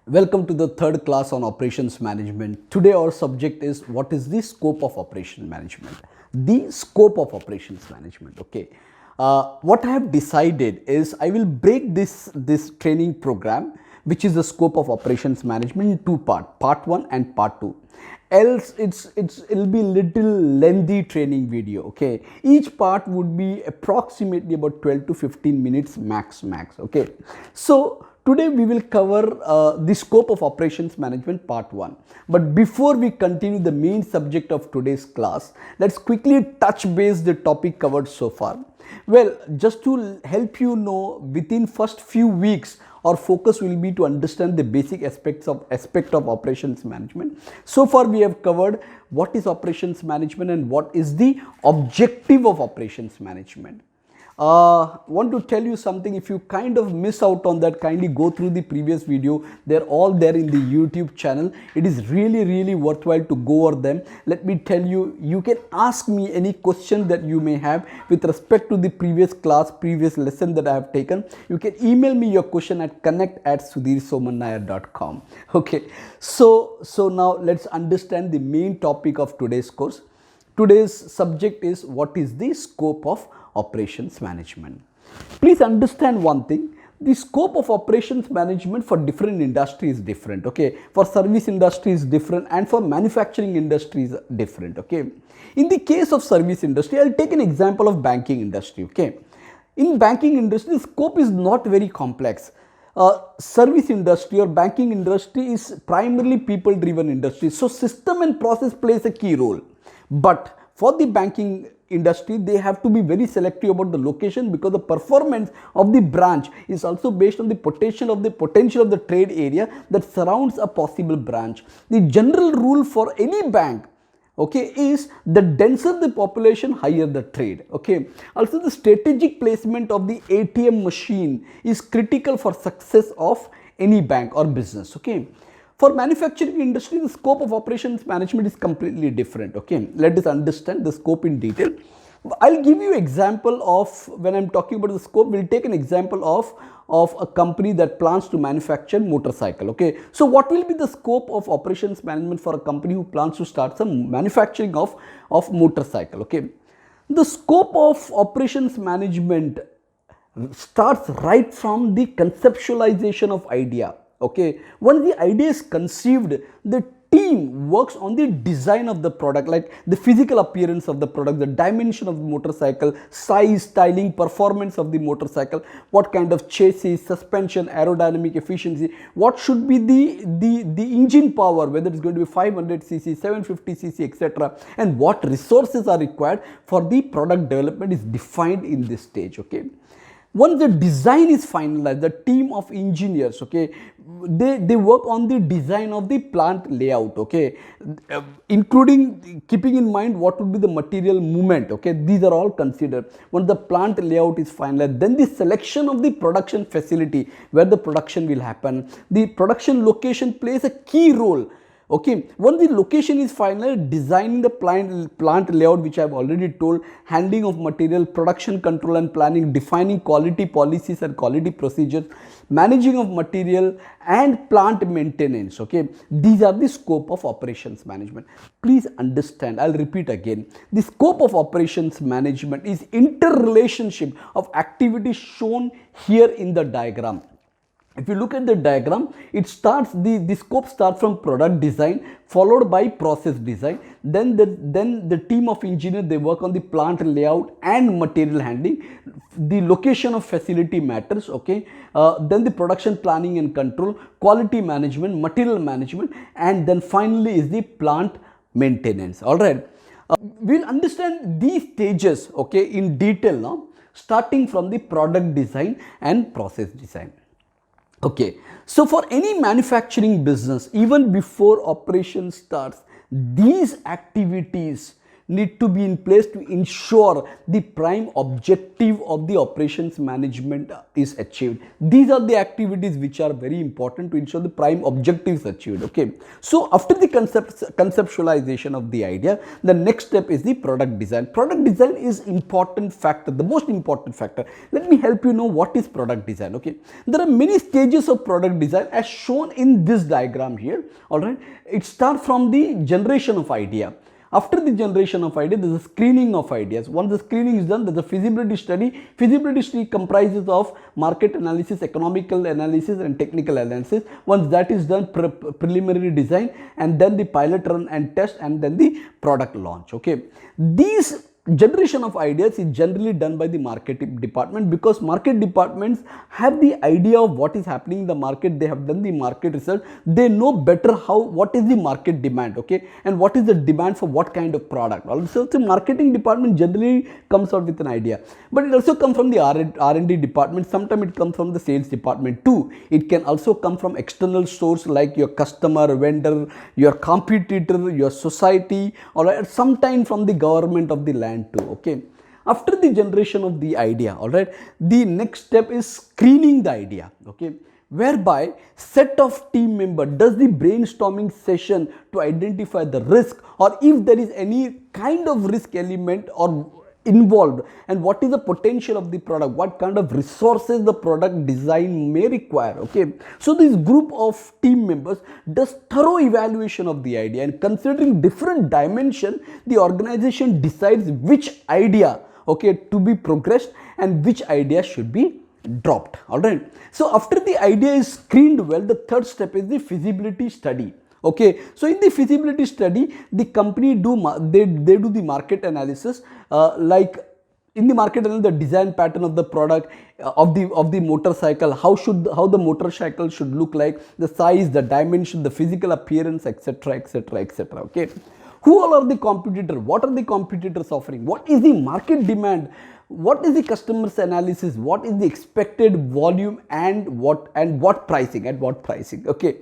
Welcome to the third class on operations management. Today our subject is what is the scope of operations management. The scope of operations management. Okay. What I have decided is I will break this training program, which is the scope of operations management, in two parts, part 1 and part 2. Else it'll be little lengthy training video. Okay, each part would be approximately about 12 to 15 minutes max. Okay, so today we will cover the scope of operations management part 1. But before we continue the main subject of today's class, let's quickly touch base the topic covered so far. Well, just to help you know, within first few weeks our focus will be to understand the basic aspect of operations management. So far we have covered what is operations management and what is the objective of operations management. Want to tell you something. If you kind of miss out on that, kindly go through the previous video. They're all there in the YouTube channel. It is really worthwhile to go over them. Let me tell you, you can ask me any question that you may have with respect to the previous class, previous lesson that I have taken. You can email me your question at connect@sudheersomanair.com. Okay, so now let's understand the main topic of today's course. Today's subject is what is the scope of operations management. Please understand one thing. The scope of operations management for different industries is different. Okay, for service industry is different and for manufacturing industry is different. Okay, in the case of service industry, I'll take an example of banking industry. Okay, in banking industry, the scope is not very complex. Service industry or banking industry is primarily people driven industry, so system and process plays a key role. But for the banking industry, they have to be very selective about the location, because the performance of the branch is also based on the potential of the trade area that surrounds a possible branch. The general rule for any bank, okay, is the denser the population, higher the trade. Okay, also the strategic placement of the ATM machine is critical for success of any bank or business. Okay, for manufacturing industry, the scope of operations management is completely different. Okay, let us understand the scope in detail. I'll give you example of, when I'm talking about the scope, we'll take an example of a company that plans to manufacture motorcycle. Okay, so what will be the scope of operations management for a company who plans to start some manufacturing of motorcycle? Okay, the scope of operations management starts right from the conceptualization of idea. Okay, once the idea is conceived, the team works on the design of the product, like the physical appearance of the product, the dimension of the motorcycle, size, styling, performance of the motorcycle, what kind of chassis, suspension, aerodynamic efficiency, what should be the engine power, whether it's going to be 500cc, 750cc, etc., and what resources are required for the product development is defined in this stage. Okay, once the design is finalized, the team of engineers, okay, they work on the design of the plant layout. Okay, including keeping in mind what would be the material movement. Okay, these are all considered. Once the plant layout is finalized, then the selection of the production facility where the production will happen. The production location plays a key role. Okay, once the location is final, designing the plant layout, which I have already told, handling of material, production control and planning, defining quality policies and quality procedures, managing of material and plant maintenance. Okay, these are the scope of operations management. Please understand, I'll repeat again, the scope of operations management is interrelationship of activities shown here in the diagram. If you look at the diagram, it starts, the scope starts from product design, followed by process design. Then the team of engineers, they work on the plant layout and material handling. The location of facility matters. Okay, then the production planning and control, quality management, material management, and then finally is the plant maintenance. All right, we'll understand these stages, okay, in detail now, starting from the product design and process design. Okay, so for any manufacturing business, even before operation starts, these activities need to be in place to ensure the prime objective of the operations management is achieved. These are the activities which are very important to ensure the prime objectives achieved. Okay, so after the conceptualization of the idea, the next step is the product design. Product design is important factor, the most important factor. Let me help you know what is product design. Okay, there are many stages of product design as shown in this diagram here. All right, it starts from the generation of idea. After the generation of ideas, there is a screening of ideas. Once the screening is done, there is a feasibility study. Feasibility study comprises of market analysis, economical analysis and technical analysis. Once that is done, preliminary design, and then the pilot run and test, and then the product launch. Okay, these generation of ideas is generally done by the marketing department, because market departments have the idea of what is happening in the market. They have done the market research. They know better what is the market demand, okay, and what is the demand for what kind of product. Also, the marketing department generally comes out with an idea, but it also comes from the R&D department. Sometimes it comes from the sales department too. It can also come from external source like your customer, vendor, your competitor, your society, or sometimes from the government of the land too. Okay, after the generation of the idea, all right, the next step is screening the idea. Okay, whereby set of team member does the brainstorming session to identify the risk, or if there is any kind of risk element or involved, and what is the potential of the product, what kind of resources the product design may require. Okay, so this group of team members does thorough evaluation of the idea, and considering different dimension, the organization decides which idea, okay, to be progressed and which idea should be dropped. All right, so after the idea is screened well, the third step is the feasibility study. Okay, so in the feasibility study, the company do the market analysis, like in the market analysis, the design pattern of the product, of the motorcycle, how the motorcycle should look like, the size, the dimension, the physical appearance, etc., etc., etc. Okay, who all are the competitors? What are the competitors offering? What is the market demand? What is the customer's analysis? What is the expected volume, and what pricing, at what pricing? Okay.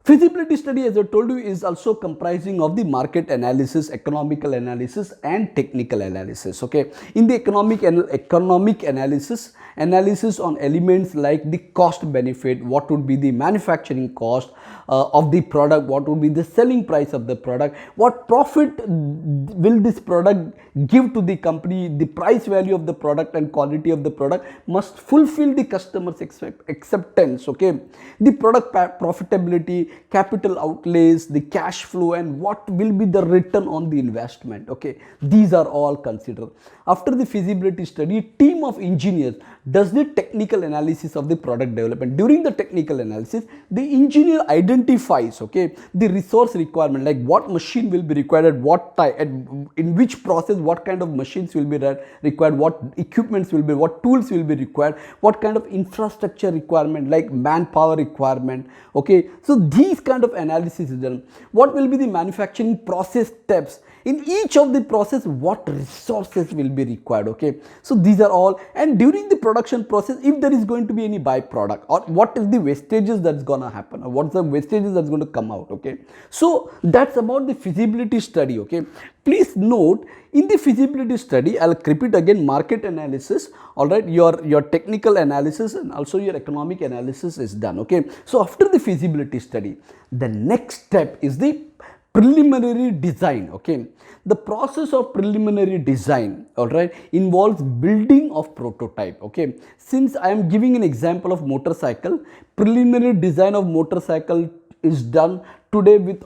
Feasibility study, as I told you, is also comprising of the market analysis, economical analysis and technical analysis. Okay, in the economic analysis on elements like the cost benefit, what would be the manufacturing cost of the product, what would be the selling price of the product, what profit will this product give to the company, the price value of the product and quality of the product must fulfill the customer's acceptance. Okay, the product profitability, capital outlays, the cash flow, and what will be the return on the investment. Okay, these are all considered. After the feasibility study, team of engineers does the technical analysis of the product development. During the technical analysis, the engineer identifies, okay, the resource requirement, like what machine will be required at what time, in which process, what kind of machines will be required, what equipments will be, what tools will be required, what kind of infrastructure requirement, like manpower requirement. Okay, so these kind of analysis is done. What will be the manufacturing process steps? In each of the process, what resources will be required? Okay, so these are all. And during the production process, if there is going to be any byproduct, or what is the wastages that's gonna happen, or what's the wastages that's going to come out. Okay, so that's about the feasibility study. Okay, please note, in the feasibility study, I'll repeat again, market analysis, all right, your technical analysis and also your economic analysis is done. Okay, so after the feasibility study, the next step is the preliminary design. Okay, the process of preliminary design, all right, involves building of prototype. Okay, since I am giving an example of motorcycle, preliminary design of motorcycle is done today with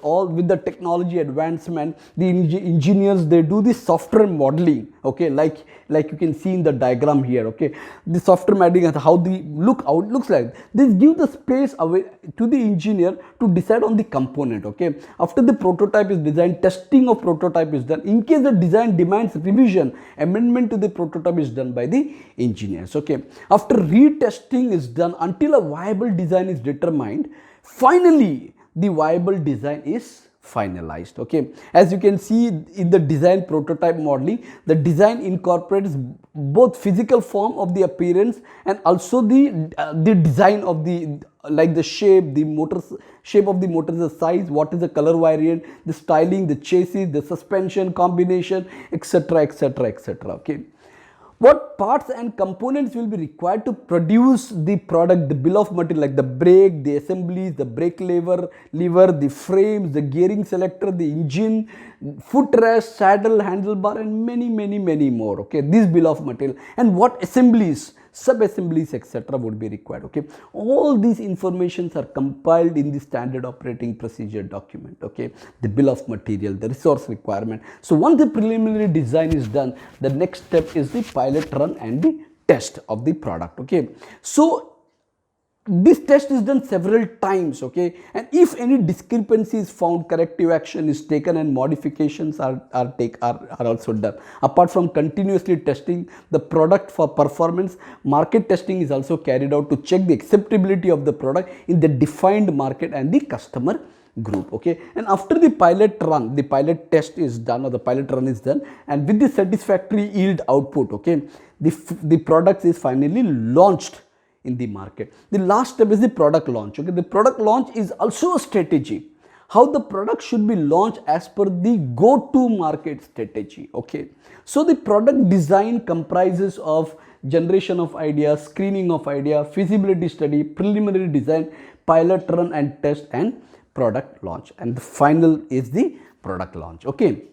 the technology advancement. The engineers, they do the software modeling. Okay, like you can see in the diagram here. Okay, the software modeling and how it looks like. This gives the space away to the engineer to decide on the component. Okay, after the prototype is designed, testing of prototype is done. In case the design demands revision, amendment to the prototype is done by the engineers. Okay, after retesting is done until a viable design is determined, finally the viable design is finalized. Okay, as you can see in the design prototype modeling, the design incorporates both physical form of the appearance and also the design of the, like the shape, the motors, shape of the motor, the size, what is the color variant, the styling, the chassis, the suspension combination, etc, etc, etc. Okay, what parts and components will be required to produce the product, the bill of material, like the brake, the assemblies, the brake lever, the frames, the gearing selector, the engine, footrest, saddle, handlebar, and many more. Okay, this bill of material, and what assemblies, sub assemblies, etc. would be required. Okay, all these informations are compiled in the standard operating procedure document. Okay, the bill of material, the resource requirement. So once the preliminary design is done, the next step is the pilot run and the test of the product. Okay, so this test is done several times. Okay, and if any discrepancy is found, corrective action is taken and modifications are also done. Apart from continuously testing the product for performance, market testing is also carried out to check the acceptability of the product in the defined market and the customer group. Okay, and after the pilot run, the pilot test is done, or the pilot run is done, and with the satisfactory yield output, okay, the product is finally launched in the market. The last step is the product launch. Okay, the product launch is also a strategy, how the product should be launched as per the go-to market strategy. Okay, so the product design comprises of generation of ideas, screening of idea, feasibility study, preliminary design, pilot run and test, and product launch, and the final is the product launch. Okay,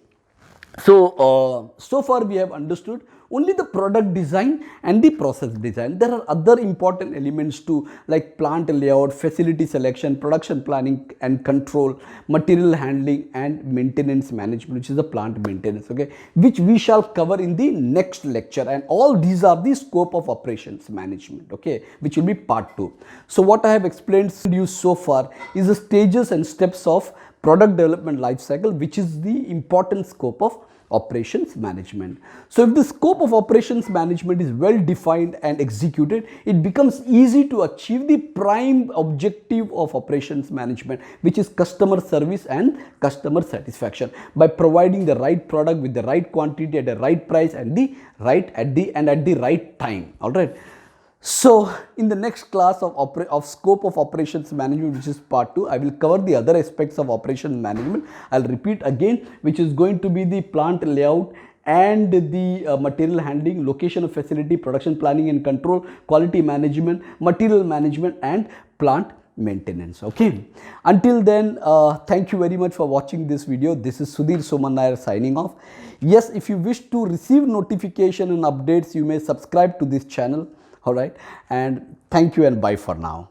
so so far we have understood only the product design and the process design. There are other important elements too, like plant layout, facility selection, production planning and control, material handling, and maintenance management, which is the plant maintenance. Okay, which we shall cover in the next lecture, and all these are the scope of operations management. Okay, which will be part 2. So what I have explained to you so far is the stages and steps of product development life cycle, which is the important scope of operations management. So if the scope of operations management is well defined and executed, it becomes easy to achieve the prime objective of operations management, which is customer service and customer satisfaction, by providing the right product with the right quantity at the right price and at the right time. All right. So in the next class of scope of operations management, which is part 2, I will cover the other aspects of operations management. I'll repeat again, which is going to be the plant layout and the material handling, location of facility, production planning and control, quality management, material management, and plant maintenance. Okay, until then, thank you very much for watching this video. This is Sudheer Soman Nair signing off. Yes, if you wish to receive notification and updates, you may subscribe to this channel. All right, and thank you and bye for now.